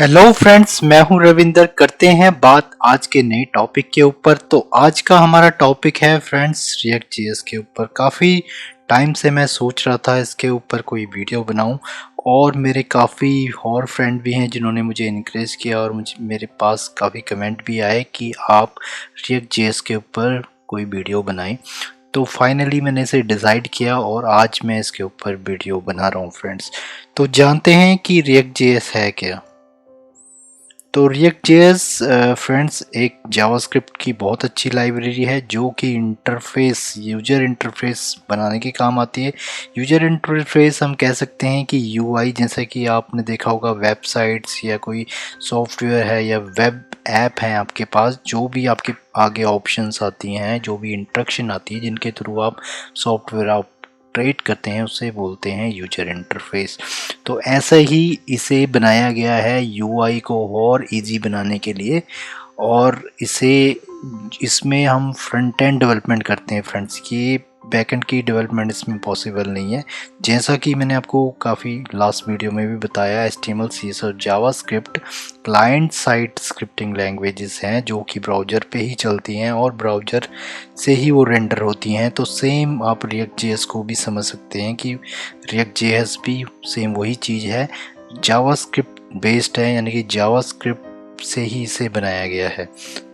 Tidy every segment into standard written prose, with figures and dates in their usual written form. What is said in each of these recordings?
Hello friends, मैं हूं रविंदर। करते हैं बात आज के नए टॉपिक के ऊपर। तो आज का हमारा टॉपिक है फ्रेंड्स रिएक्ट जेएस के ऊपर। काफ़ी टाइम से मैं सोच रहा था इसके ऊपर कोई वीडियो बनाऊं, और मेरे काफ़ी और फ्रेंड भी हैं जिन्होंने मुझे इनक्रेज किया, और मुझे मेरे पास काफ़ी कमेंट भी आए कि आप रिएक्ट जेएस के ऊपर कोई वीडियो बनाएं। तो फाइनली मैंने इसे डिसाइड किया और आज मैं इसके ऊपर वीडियो बना रहा हूं फ्रेंड्स। तो जानते हैं कि रिएक्ट जेएस है क्या। तो रिएक्ट जेएस फ्रेंड्स एक जावास्क्रिप्ट की बहुत अच्छी लाइब्रेरी है जो कि इंटरफेस यूजर इंटरफेस बनाने के काम आती है। यूजर इंटरफेस हम कह सकते हैं कि यूआई, जैसे कि आपने देखा होगा वेबसाइट्स या कोई सॉफ्टवेयर है या वेब ऐप है आपके पास, जो भी आपके आगे ऑप्शंस आती हैं, जो भी इंस्ट्रक्शन आती है जिनके थ्रू आप सॉफ्टवेयर ऑपरेट करते हैं, उसे बोलते हैं यूजर इंटरफेस। तो ऐसा ही इसे बनाया गया है यूआई को और इजी बनाने के लिए, और इसमें हम फ्रंट एंड डेवलपमेंट करते हैं फ्रेंड्स। ये बैकएंड की डेवलपमेंट इसमें पॉसिबल नहीं है। जैसा कि मैंने आपको काफ़ी लास्ट वीडियो में भी बताया, HTML CSS और JavaScript client side scripting languages हैं जो कि ब्राउज़र पे ही चलती हैं और ब्राउज़र से ही वो रेंडर होती हैं। तो सेम आप रिएक्ट जेएस को भी समझ सकते हैं कि रिएक्ट जेएस भी सेम वही चीज़ है, जावास्क्रिप्ट बेस्ड है, यानी कि जावास्क्रिप्ट से ही इसे बनाया गया है।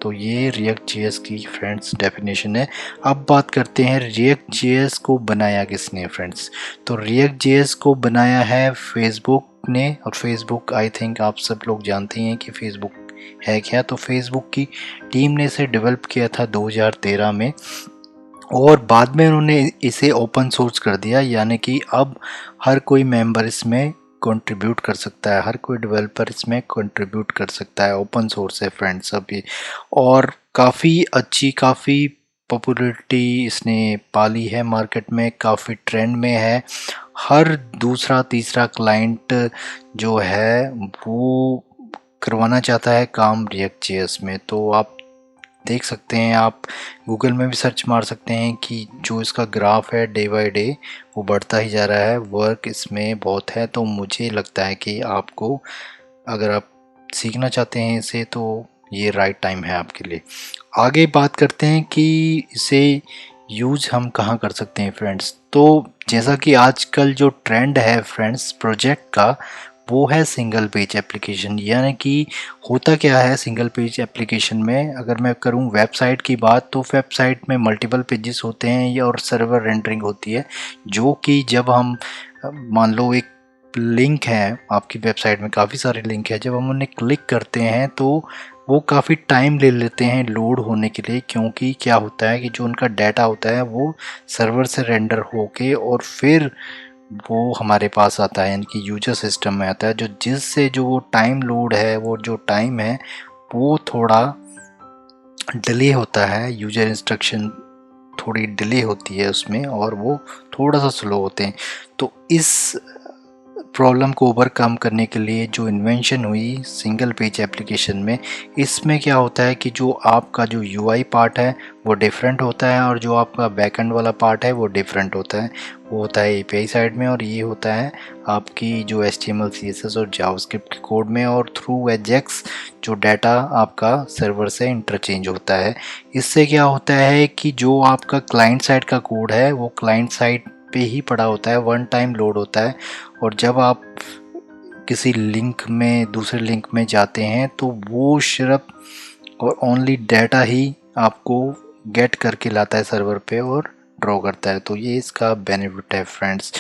तो ये रिएक्ट जेएस की फ्रेंड्स डेफिनेशन है। अब बात करते हैं रिएक्ट जेएस को बनाया किसने फ्रेंड्स। तो रिएक्ट जेएस को बनाया है फेसबुक ने, और फेसबुक आई थिंक आप सब लोग जानते हैं कि फेसबुक है क्या। तो फेसबुक की टीम ने इसे डेवलप किया था 2013 में, और बाद में उन्होंने इसे ओपन सोर्स कर दिया, यानी कि अब हर कोई मेंबर इसमें कंट्रीब्यूट कर सकता है, हर कोई डेवलपर इसमें कंट्रीब्यूट कर सकता है। ओपन सोर्स है फ्रेंड्स अभी, और काफ़ी अच्छी, काफ़ी पॉपुलैरिटी इसने पाली है मार्केट में, काफ़ी ट्रेंड में है। हर दूसरा तीसरा क्लाइंट जो है वो करवाना चाहता है काम रिएक्ट जेएस में। तो आप देख सकते हैं, आप गूगल में भी सर्च मार सकते हैं कि जो इसका ग्राफ है डे बाय डे वो बढ़ता ही जा रहा है। वर्क इसमें बहुत है, तो मुझे लगता है कि आपको, अगर आप सीखना चाहते हैं इसे, तो ये राइट टाइम है आपके लिए। आगे बात करते हैं कि इसे यूज़ हम कहाँ कर सकते हैं फ्रेंड्स। तो जैसा कि आजकल जो ट्रेंड है फ्रेंड्स प्रोजेक्ट का, वो है सिंगल पेज एप्लीकेशन। यानी कि होता क्या है सिंगल पेज एप्लीकेशन में, अगर मैं करूं वेबसाइट की बात, तो वेबसाइट में मल्टीपल पेजेस होते हैं और सर्वर रेंडरिंग होती है, जो कि जब हम मान लो एक लिंक है आपकी वेबसाइट में, काफ़ी सारे लिंक है, जब हम उन्हें क्लिक करते हैं तो वो काफ़ी टाइम ले लेते हैं लोड होने के लिए। क्योंकि क्या होता है कि जो उनका डाटा होता है वो सर्वर से रेंडर होके और फिर वो हमारे पास आता है, यानी कि यूजर सिस्टम में आता है, जो जिससे जो वो टाइम लोड है, वो जो टाइम है वो थोड़ा डिले होता है। यूजर इंस्ट्रक्शन थोड़ी डिले होती है उसमें, और वो थोड़ा सा स्लो होते हैं। तो इस प्रॉब्लम को ओवरकम करने के लिए जो इन्वेंशन हुई सिंगल पेज एप्लीकेशन में, इसमें क्या होता है कि जो आपका जो यूआई पार्ट है वो डिफरेंट होता है, और जो आपका बैकएंड वाला पार्ट है वो डिफरेंट होता है। वो होता है एपीआई साइड में, और ये होता है आपकी जो HTML CSS और जावास्क्रिप्ट के कोड में, और थ्रू एजेक्स जो डाटा आपका सर्वर से इंटरचेंज होता है। इससे क्या होता है कि जो आपका क्लाइंट साइड का कोड है वो क्लाइंट साइड पे ही पड़ा होता है, वन टाइम लोड होता है, और जब आप किसी लिंक में दूसरे लिंक में जाते हैं तो वो सिर्फ और ओनली डाटा ही आपको गेट करके लाता है सर्वर पे और ड्रॉ करता है। तो ये इसका बेनिफिट है फ्रेंड्स।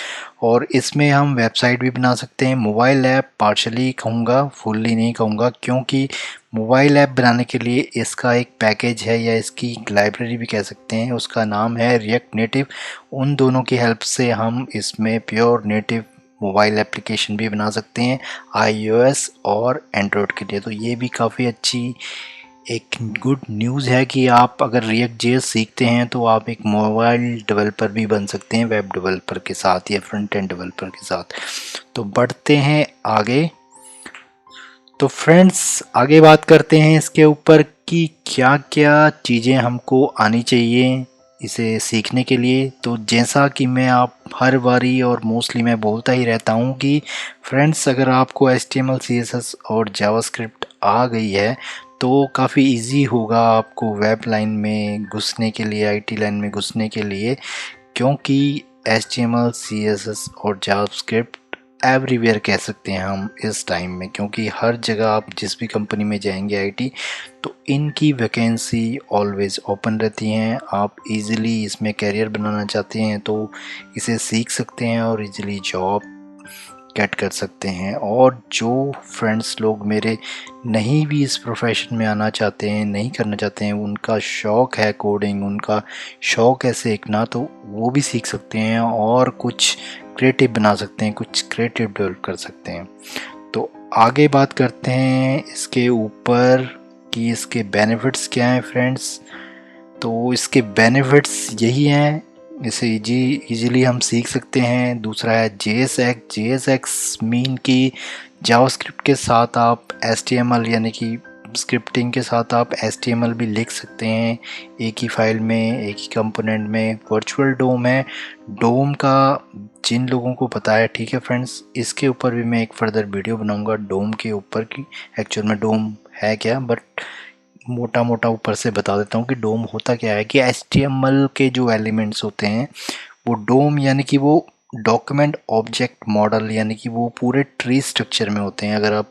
और इसमें हम वेबसाइट भी बना सकते हैं, मोबाइल ऐप पार्शली कहूँगा, फुल्ली नहीं कहूँगा, क्योंकि मोबाइल ऐप बनाने के लिए इसका एक पैकेज है, या इसकी लाइब्रेरी भी कह सकते हैं, उसका नाम है रिएक्ट नेटिव। उन दोनों की हेल्प से हम इसमें प्योर नेटिव मोबाइल एप्लीकेशन भी बना सकते हैं iOS और एंड्रॉयड के लिए। तो ये भी काफ़ी अच्छी एक गुड न्यूज़ है कि आप अगर रिएक्ट जेएस सीखते हैं तो आप एक मोबाइल डेवलपर भी बन सकते हैं, वेब डेवलपर के साथ या फ्रंट एंड डेवलपर के साथ। तो बढ़ते हैं आगे। तो फ्रेंड्स आगे बात करते हैं इसके ऊपर कि क्या क्या चीज़ें हमको आनी चाहिए इसे सीखने के लिए। तो जैसा कि मैं आप हर बारी और मोस्टली मैं बोलता ही रहता हूँ कि फ्रेंड्स, अगर आपको HTML CSS और जावास्क्रिप्ट आ गई है तो काफ़ी इजी होगा आपको वेब लाइन में घुसने के लिए, IT लाइन में घुसने के लिए, क्योंकि HTML CSS और जावास्क्रिप्ट एवरीवेयर कह सकते हैं हम इस टाइम में, क्योंकि हर जगह आप जिस भी कंपनी में जाएंगे IT, तो इनकी वैकेंसी ऑलवेज ओपन रहती हैं। आप इजीली इसमें करियर बनाना चाहते हैं तो इसे सीख सकते हैं और इजीली जॉब गेट कर सकते हैं। और जो फ्रेंड्स लोग मेरे नहीं भी इस प्रोफेशन में आना चाहते हैं, नहीं करना चाहते हैं, उनका शौक़ है कोडिंग, उनका शौक़ है सीखना, तो वो भी सीख सकते हैं और कुछ क्रिएटिव बना सकते हैं, कुछ क्रिएटिव डेवलप कर सकते हैं। तो आगे बात करते हैं इसके ऊपर कि इसके बेनिफिट्स क्या हैं फ्रेंड्स। तो इसके बेनिफिट्स यही हैं, इसे इजीली हम सीख सकते हैं। दूसरा है JSX मीन कि जावास्क्रिप्ट के साथ आप HTML यानी कि स्क्रिप्टिंग के साथ आप HTML भी लिख सकते हैं एक ही फाइल में, एक ही कंपोनेंट में। वर्चुअल डोम है, डोम का जिन लोगों को पता है, ठीक है फ्रेंड्स, इसके ऊपर भी मैं एक फर्दर वीडियो बनाऊंगा डोम के ऊपर कि एक्चुअल में डोम है क्या, बट मोटा मोटा ऊपर से बता देता हूँ कि डोम होता क्या है। कि HTML के जो एलिमेंट्स होते हैं वो डोम यानी कि वो डॉक्यूमेंट ऑब्जेक्ट मॉडल यानी कि वो पूरे ट्री स्ट्रक्चर में होते हैं। अगर आप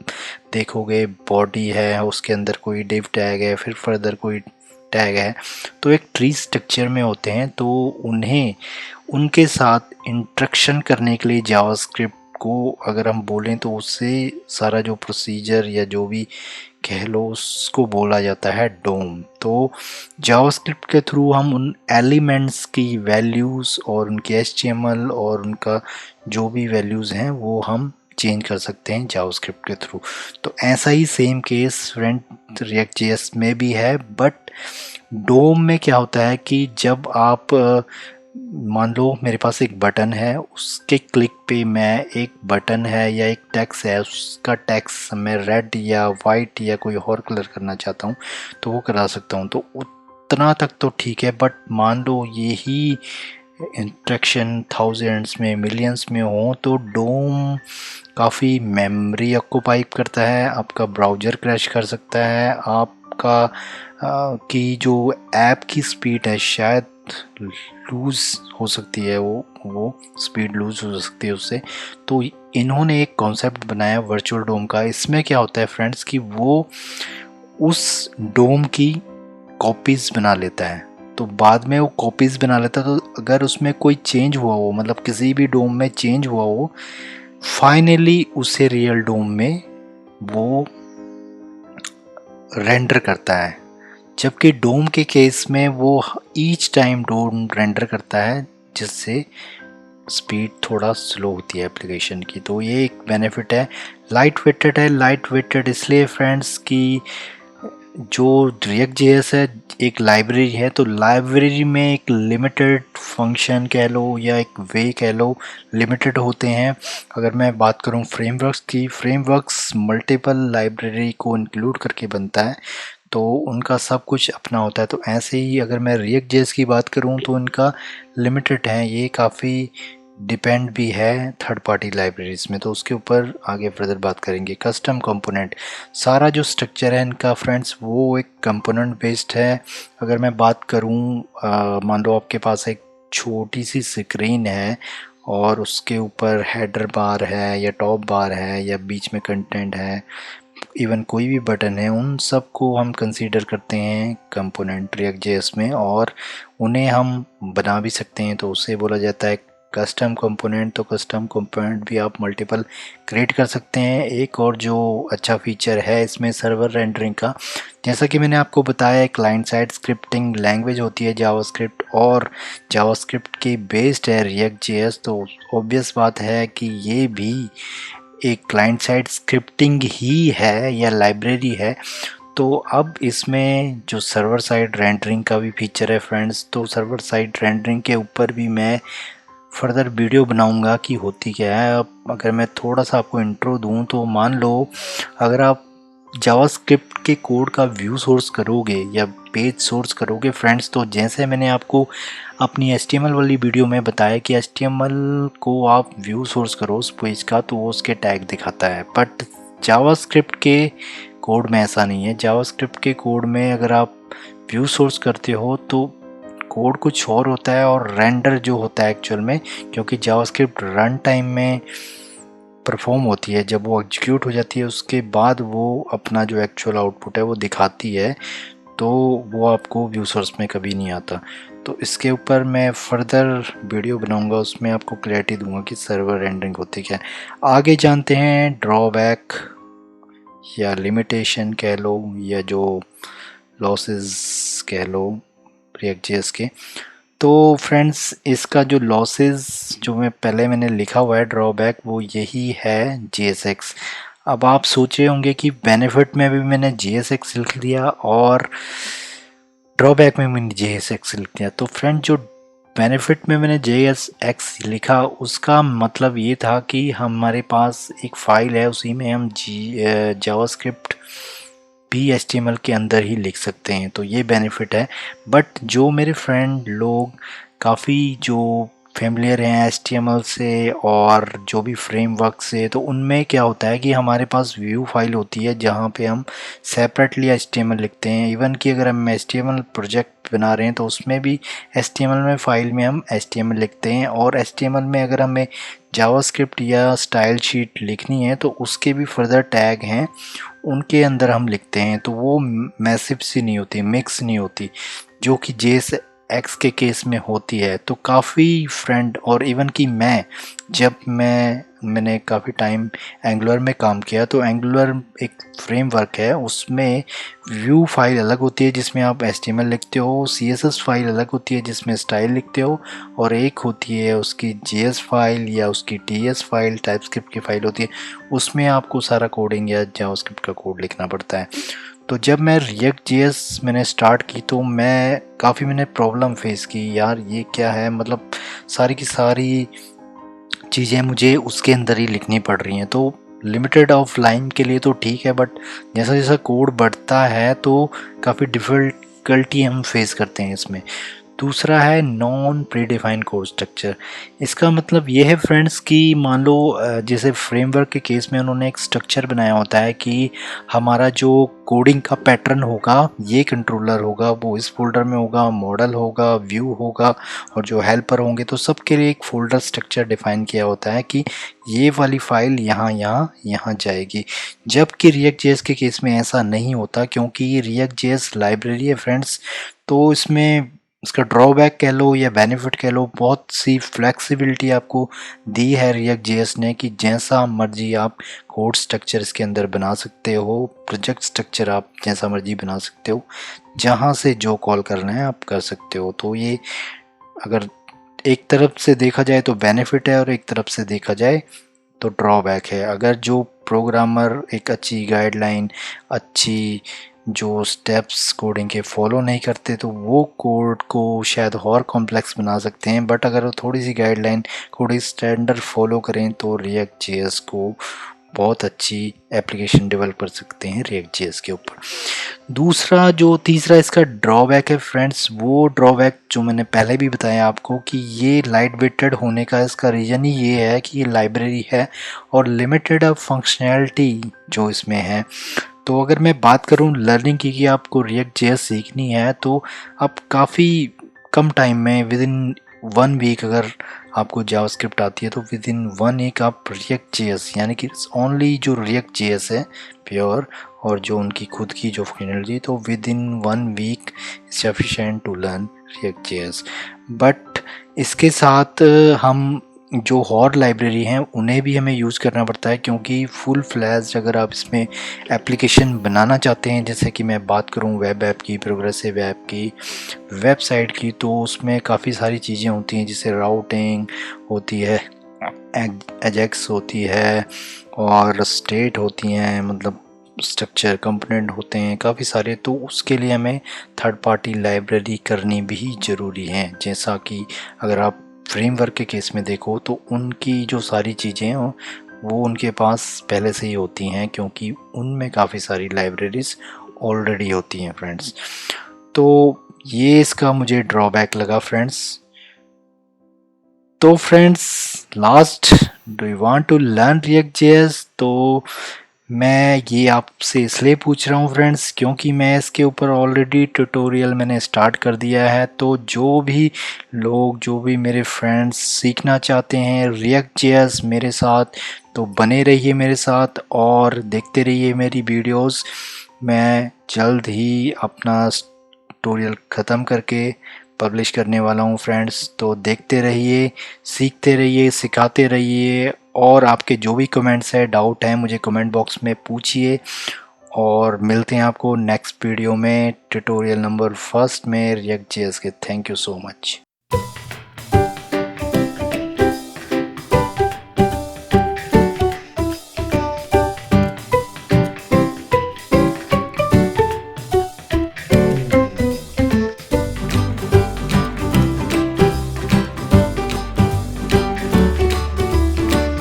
देखोगे बॉडी है, उसके अंदर कोई डिव टैग है, फिर फर्दर कोई टैग है, तो एक ट्री स्ट्रक्चर में होते हैं। तो उन्हें उनके साथ इंटरेक्शन करने के लिए जावास्क्रिप्ट को अगर हम बोलें तो उससे सारा जो प्रोसीजर या जो भी कह लो उसको बोला जाता है डोम। तो जावास्क्रिप्ट के थ्रू हम उन एलिमेंट्स की वैल्यूज़ और उनके HTML और उनका जो भी वैल्यूज़ हैं वो हम चेंज कर सकते हैं जावास्क्रिप्ट के थ्रू। तो ऐसा ही same case friend React JS में भी है, बट डोम में क्या होता है कि जब आप मान लो मेरे पास एक बटन है, उसके क्लिक पे मैं एक बटन है या एक टेक्स्ट है, उसका टेक्स्ट मैं रेड या वाइट या कोई और कलर करना चाहता हूँ तो वो करा सकता हूँ। तो उतना तक तो ठीक है, बट मान लो यही इंट्रैक्शन थाउजेंड्स में, मिलियंस में हो तो डोम काफ़ी मेमोरी ऑक्यूपाई करता है, आपका ब्राउज़र क्रैश कर सकता है, आपका की जो ऐप की स्पीड है शायद लूज़ हो सकती है, वो स्पीड लूज़ हो सकती है उससे। तो इन्होंने एक कॉन्सेप्ट बनाया वर्चुअल डोम का। इसमें क्या होता है फ्रेंड्स कि वो उस डोम की कॉपीज़ बना लेता है। तो बाद में वो कॉपीज़ बना लेता है, तो अगर उसमें कोई चेंज हुआ हो, मतलब किसी भी डोम में चेंज हुआ हो, फाइनली उसे रियल डोम में वो रेंडर करता है। जबकि डोम के केस में वो ईच टाइम डोम रेंडर करता है, जिससे स्पीड थोड़ा स्लो होती है एप्लीकेशन की। तो ये एक बेनिफिट है। लाइट वेटेड है, लाइट वेटेड इसलिए फ्रेंड्स कि जो रिएक्ट JS है एक लाइब्रेरी है, तो लाइब्रेरी में एक लिमिटेड फंक्शन कह लो या एक वे कह लो लिमिटेड होते हैं। अगर मैं बात करूं फ्रेमवर्क्स की, फ्रेमवर्क्स मल्टीपल लाइब्रेरी को इंक्लूड करके बनता है, तो उनका सब कुछ अपना होता है। तो ऐसे ही अगर मैं रिएक्ट JS की बात करूं तो इनका लिमिटेड है, ये काफ़ी डिपेंड भी है थर्ड पार्टी लाइब्रेरीज में, तो उसके ऊपर आगे फर्दर बात करेंगे। कस्टम कंपोनेंट, सारा जो स्ट्रक्चर है इनका फ्रेंड्स वो एक कंपोनेंट बेस्ड है। अगर मैं बात करूं, मान लो आपके पास एक छोटी सी स्क्रीन है और उसके ऊपर हेडर बार है या टॉप बार है या बीच में कंटेंट है, इवन कोई भी बटन है, उन सब को हम कंसीडर करते हैं कंपोनेंट रिएक्ट JS में, और उन्हें हम बना भी सकते हैं, तो उसे बोला जाता है कस्टम कंपोनेंट। तो कस्टम कंपोनेंट भी आप मल्टीपल क्रिएट कर सकते हैं। एक और जो अच्छा फीचर है इसमें सर्वर रेंडरिंग का, जैसा कि मैंने आपको बताया क्लाइंट साइड स्क्रिप्टिंग लैंग्वेज होती है जावास्क्रिप्ट, और जावास्क्रिप्ट की बेस्ड है रिएक्ट JS। तो ऑब्वियस बात है कि ये भी एक क्लाइंट साइड स्क्रिप्टिंग ही है या लाइब्रेरी है। तो अब इसमें जो सर्वर साइड रेंडरिंग का भी फीचर है फ्रेंड्स, तो सर्वर साइड रेंडरिंग के ऊपर भी मैं फर्दर वीडियो बनाऊंगा कि होती क्या है। अब अगर मैं थोड़ा सा आपको इंट्रो दूं तो मान लो अगर आप जावास्क्रिप्ट के कोड का व्यू सोर्स करोगे या पेज सोर्स करोगे फ्रेंड्स, तो जैसे मैंने आपको अपनी HTML वाली वीडियो में बताया कि HTML को आप व्यू सोर्स करो उस पेज का तो वो उसके टैग दिखाता है, बट जावास्क्रिप्ट के कोड में ऐसा नहीं है। जावास्क्रिप्ट के कोड में अगर आप व्यू सोर्स करते हो तो कोड कुछ और होता है और रेंडर जो होता है एक्चुअल में, क्योंकि जावास्क्रिप्ट रन टाइम में परफॉर्म होती है, जब वो एग्जीक्यूट हो जाती है उसके बाद वो अपना जो एक्चुअल आउटपुट है वो दिखाती है, तो वो आपको व्यू सोर्स में कभी नहीं आता। तो इसके ऊपर मैं फर्दर वीडियो बनाऊंगा, उसमें आपको क्लैरिटी दूंगा कि सर्वर रेंडरिंग होती क्या है। आगे जानते हैं ड्रॉबैक या लिमिटेशन कह लो या जो लॉसेस कह लो रिएक्ट जेएस के। तो फ्रेंड्स इसका जो लॉसेस जो मैंने लिखा हुआ है ड्रॉबैक, वो यही है JSX। अब आप सोच रहे होंगे कि बेनिफिट में भी मैंने JSX लिख दिया और ड्रॉबैक में मैंने JSX लिख दिया। तो फ्रेंड जो बेनिफिट में मैंने JSX लिखा उसका मतलब ये था कि हमारे पास एक फ़ाइल है, उसी में हम जावास्क्रिप्ट भी HTML के अंदर ही लिख सकते हैं, तो ये बेनिफिट है। बट जो मेरे फ्रेंड लोग काफ़ी जो फेमिलियर हैं HTML से और जो भी फ्रेमवर्क से, तो उनमें क्या होता है कि हमारे पास व्यू फाइल होती है जहाँ पे हम सेपरेटली HTML लिखते हैं। इवन कि अगर हम HTML प्रोजेक्ट बना रहे हैं तो उसमें भी HTML में फ़ाइल में हम HTML लिखते हैं, और HTML में अगर हमें जावास्क्रिप्ट या स्टाइल शीट लिखनी है तो उसके भी फर्दर टैग हैं, उनके अंदर हम लिखते हैं, तो वो मैसिव सी नहीं होती, मिक्स नहीं होती, जो कि JSX के केस में होती है। तो काफ़ी फ्रेंड और इवन कि जब मैंने काफ़ी टाइम एंगुलर में काम किया, तो एंगुलर एक फ्रेमवर्क है, उसमें व्यू फाइल अलग होती है जिसमें आप HTML लिखते हो, CSS फाइल अलग होती है जिसमें स्टाइल लिखते हो, और एक होती है उसकी JS फाइल या उसकी TS फाइल टाइपस्क्रिप्ट की फाइल होती है, उसमें आपको सारा कोडिंग या जावास्क्रिप्ट का कोड लिखना पड़ता है। तो जब मैं रिएक्ट जेएस मैंने स्टार्ट की तो मैंने प्रॉब्लम फेस की, यार ये क्या है, मतलब सारी की सारी चीज़ें मुझे उसके अंदर ही लिखनी पड़ रही हैं। तो लिमिटेड ऑफ लाइन के लिए तो ठीक है, बट जैसा जैसा कोड बढ़ता है तो काफ़ी डिफ़िकल्टी हम फेस करते हैं इसमें। दूसरा है नॉन प्रीडिफाइंड कोड स्ट्रक्चर। इसका मतलब ये है फ्रेंड्स कि मान लो जैसे फ्रेमवर्क के केस में उन्होंने एक स्ट्रक्चर बनाया होता है कि हमारा जो कोडिंग का पैटर्न होगा, ये कंट्रोलर होगा, वो इस फोल्डर में होगा, मॉडल होगा, व्यू होगा, और जो हेल्पर होंगे, तो सबके लिए एक फोल्डर स्ट्रक्चर डिफाइन किया होता है कि ये वाली फाइल यहाँ यहाँ यहाँ जाएगी। जबकि रिएक्ट जेएस के केस में ऐसा नहीं होता, क्योंकि ये रिएक्ट जेएस लाइब्रेरी है फ्रेंड्स, तो इसमें इसका ड्रॉबैक कह लो या बेनिफिट कह लो, बहुत सी फ्लेक्सिबिलिटी आपको दी है रिएक्ट जेएस ने कि जैसा मर्जी आप कोड स्ट्रक्चर इसके अंदर बना सकते हो, प्रोजेक्ट स्ट्रक्चर आप जैसा मर्जी बना सकते हो, जहाँ से जो कॉल करना है आप कर सकते हो। तो ये अगर एक तरफ से देखा जाए तो बेनिफिट है और एक तरफ से देखा जाए तो ड्रॉबैक है। अगर जो प्रोग्रामर एक अच्छी गाइडलाइन, अच्छी जो स्टेप्स कोडिंग के फॉलो नहीं करते तो वो कोड को शायद और कॉम्प्लेक्स बना सकते हैं, बट अगर वो थोड़ी सी गाइडलाइन, कोडिंग स्टैंडर्ड फॉलो करें तो रिएक्ट जेएस को बहुत अच्छी एप्लीकेशन डेवलप कर सकते हैं रिएक्ट जेएस के ऊपर। दूसरा जो तीसरा इसका ड्रॉबैक है फ्रेंड्स, वो ड्रॉबैक जो मैंने पहले भी बताया आपको कि ये लाइट वेटेड होने का इसका रीज़न ही ये है कि ये लाइब्रेरी है और लिमिटेड ऑफ फंक्शनैलिटी जो इसमें है। तो अगर मैं बात करूं लर्निंग की कि आपको रिएक्ट जेएस सीखनी है तो आप काफ़ी कम टाइम में विद इन 1 वीक अगर आपको जावास्क्रिप्ट आती है तो विद इन 1 वीक आप रिएक्ट जेएस, यानी कि ओनली जो रिएक्ट जेएस है प्योर और जो उनकी खुद की जो फंक्शनैलिटी, तो within 1 week sufficient to learn React JS. But इसके साथ हम जो और लाइब्रेरी हैं उन्हें भी हमें यूज़ करना पड़ता है, क्योंकि फुल फ्लैश्ड अगर आप इसमें एप्लीकेशन बनाना चाहते हैं, जैसे कि मैं बात करूं वेब ऐप की, प्रोग्रेसिव ऐप की, वेबसाइट की, तो उसमें काफ़ी सारी चीज़ें होती हैं, जैसे राउटिंग होती है, एजेक्स होती है और स्टेट होती हैं, मतलब स्ट्रक्चर कंपोनेंट होते हैं काफ़ी सारे। तो उसके लिए हमें थर्ड पार्टी लाइब्रेरी करनी भी ज़रूरी है। जैसा कि अगर आप फ्रेमवर्क के केस में देखो तो उनकी जो सारी चीज़ें हैं वो उनके पास पहले से ही होती हैं, क्योंकि उनमें काफ़ी सारी लाइब्रेरीज ऑलरेडी होती हैं फ्रेंड्स। तो ये इसका मुझे ड्रॉबैक लगा फ्रेंड्स। तो friends, last, do you want to learn React JS? तो मैं ये आपसे इसलिए पूछ रहा हूँ फ्रेंड्स, क्योंकि मैं इसके ऊपर ऑलरेडी ट्यूटोरियल मैंने स्टार्ट कर दिया है। तो जो भी लोग, जो भी मेरे फ्रेंड्स सीखना चाहते हैं रिएक्ट जेएस मेरे साथ, तो बने रहिए मेरे साथ और देखते रहिए मेरी वीडियोस। मैं जल्द ही अपना ट्यूटोरियल ख़त्म करके पब्लिश करने वाला हूँ फ्रेंड्स। तो देखते रहिए, सीखते रहिए, सिखाते रहिए, और आपके जो भी कमेंट्स है, डाउट है, मुझे कमेंट बॉक्स में पूछिए। और मिलते हैं आपको नेक्स्ट वीडियो में ट्यूटोरियल नंबर फर्स्ट में रिएक्ट जेएस के। Thank you so much.